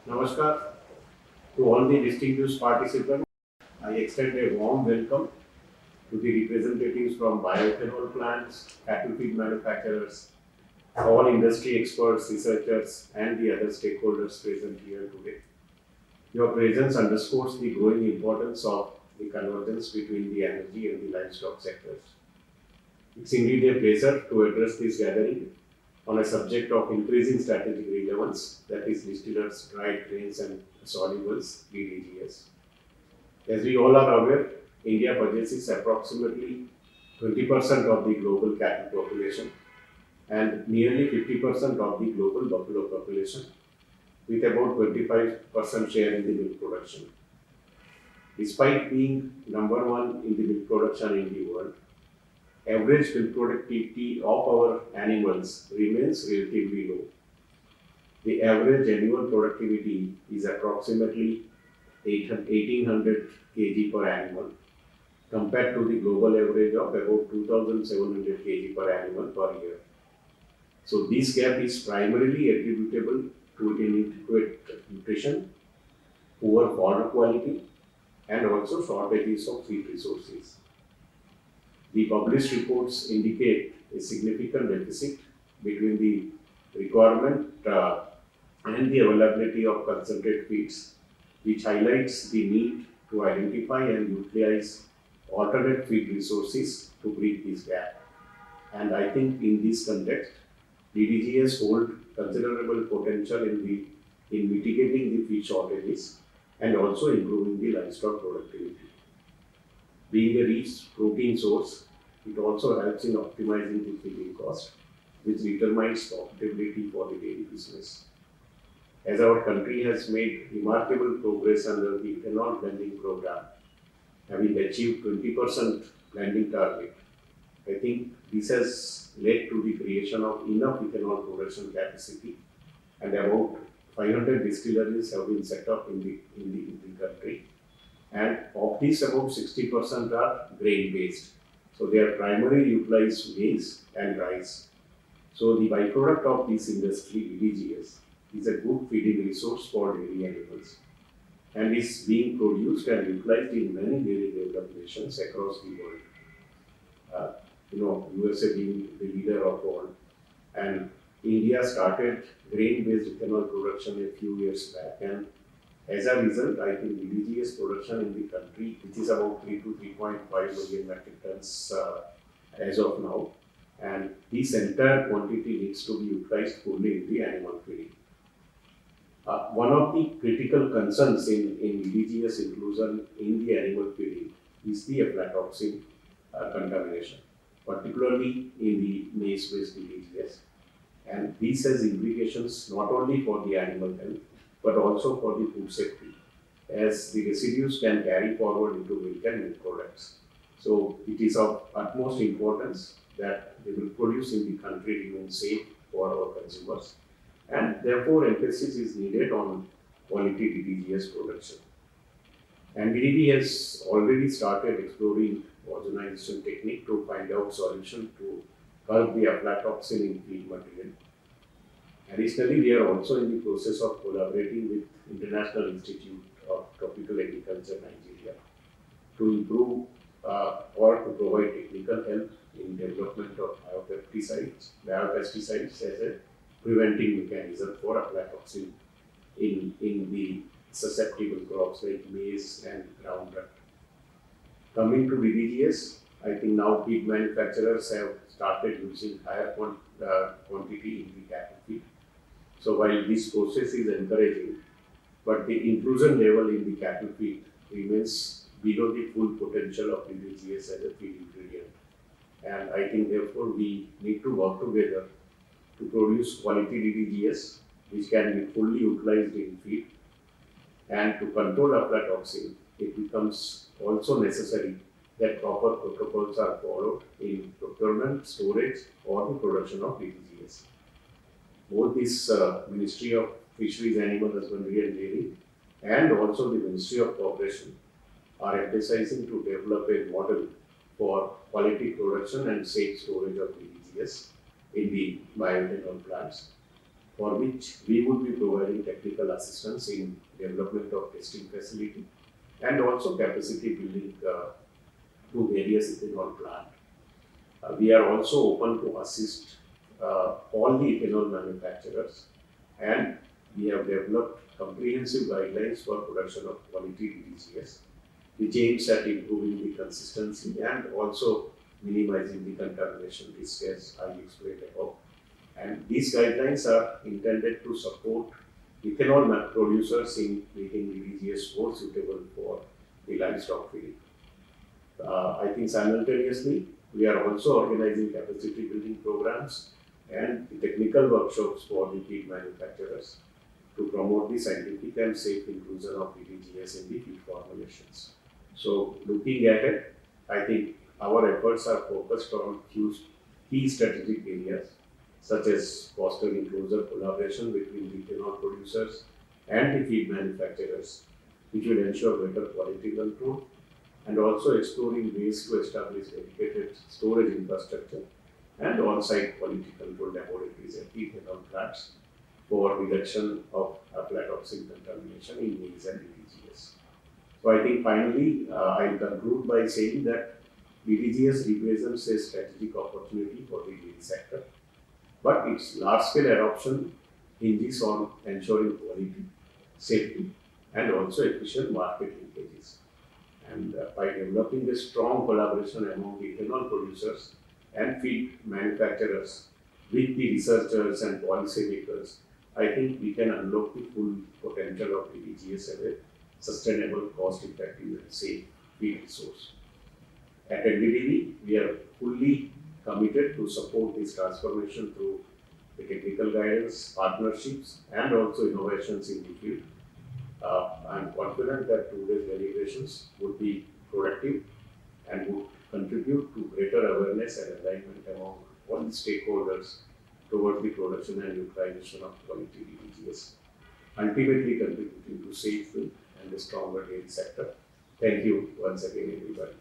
Namaskar to all the distinguished participants. I extend a warm welcome to the representatives from bioethanol plants, cattle feed manufacturers, all industry experts, researchers, and the other stakeholders present here today. Your presence underscores the growing importance of the convergence between the energy and the livestock sectors. It's indeed a pleasure to address this gathering on a subject of increasing strategic relevance, that is distillers, dried grains and solubles, DDGS. As we all are aware, India possesses approximately 20% of the global cattle population and nearly 50% of the global buffalo population, with about 25% share in the milk production. Despite being number one in the milk production in the world, average milk productivity of our animals remains relatively low. The average annual productivity is approximately 1800 kg per animal, compared to the global average of about 2700 kg per animal per year. So this gap is primarily attributable to inadequate nutrition, poor fodder quality, and also shortages of feed resources. The published reports indicate a significant deficit between the requirement and the availability of concentrate feeds, which highlights the need to identify and utilize alternate feed resources to bridge this gap. And I think in this context, DDGs hold considerable potential in mitigating the feed shortages and also improving the livestock productivity. Being a rich protein source, it also helps in optimizing the feeding cost, which determines profitability for the dairy business. As our country has made remarkable progress under the ethanol blending program, having achieved 20% blending target, I think this has led to the creation of enough ethanol production capacity, and about 500 distilleries have been set up in the country. And of these, about 60% are grain based. So they are primarily utilize maize and rice. So the byproduct of this industry, DDGS, is a good feeding resource for dairy animals and is being produced and utilized in many dairy developed nations across the world. USA being the leader of all, and India started grain-based ethanol production a few years back, and as a result, I think DDGS production in the country, which is about 3 to 3.5 million metric tons as of now, and this entire quantity needs to be utilized fully in the animal feeding. One of the critical concerns in DDGS inclusion in the animal feeding is the aflatoxin contamination, particularly in the maize-based DDGS. And this has implications not only for the animal health, but also for the food safety, as the residues can carry forward into milk and milk products. So it is of utmost importance that the milk produce in the country remain safe for our consumers, and therefore emphasis is needed on quality DDGS production. And BDD has already started exploring ozonization technique to find out solution to curb the aflatoxin in feed material. Additionally, we are also in the process of collaborating with International Institute of Tropical Agriculture, Nigeria, to improve or to provide technical help in development of biopesticides as a preventing mechanism for aflatoxin in the susceptible crops like maize and groundnut. Coming to DDGS, I think now feed manufacturers have started using higher quantity in the cattle feed. So while this process is encouraging, but the inclusion level in the cattle feed remains below the full potential of DDGS as a feed ingredient. And I think therefore we need to work together to produce quality DDGS which can be fully utilized in feed. And to control aflatoxin, it becomes also necessary that proper protocols are followed in procurement, storage, or the production of DDGS. Both this Ministry of Fisheries, Animal Husbandry and Dairy and also the Ministry of Cooperation are emphasizing to develop a model for quality production and safe storage of DDGS in the bioethanol plants. for which we would be providing technical assistance in development of testing facility and also capacity building to various ethanol plant. We are also open to assist all the ethanol manufacturers, and we have developed comprehensive guidelines for production of quality DDGS, which aims at improving the consistency and also minimizing the contamination risk as I explained above. And these guidelines are intended to support ethanol producers in making DDGS more suitable for the livestock feeding. I think simultaneously, we are also organizing capacity building programs and the technical workshops for the feed manufacturers to promote the scientific and safe inclusion of DDGS in the feed formulations. So, looking at it, I think our efforts are focused on few key strategic areas such as fostering closer collaboration between the ethanol producers and the feed manufacturers, which will ensure better quality control, and also exploring ways to establish dedicated storage infrastructure and on-site quality control laboratories at ethanol plants for reduction of aflatoxin contamination in maize and DDGS. So I think finally I'll conclude by saying that DDGS represents a strategic opportunity for the dairy sector, but its large-scale adoption hinges on ensuring quality, safety, and also efficient market linkages. And by developing a strong collaboration among the ethanol producers and feed manufacturers with the researchers and policymakers, I think we can unlock the full potential of DDGS as a sustainable, cost-effective, and safe feed resource. At NDDB, we are fully committed to support this transformation through the technical guidance, partnerships, and also innovations in the field. I'm confident that today's deliberations would be productive and would contribute to greater awareness and alignment among all the stakeholders toward the production and utilization of quality DDGS, ultimately contributing to safe food and a stronger dairy sector. Thank you once again, everybody.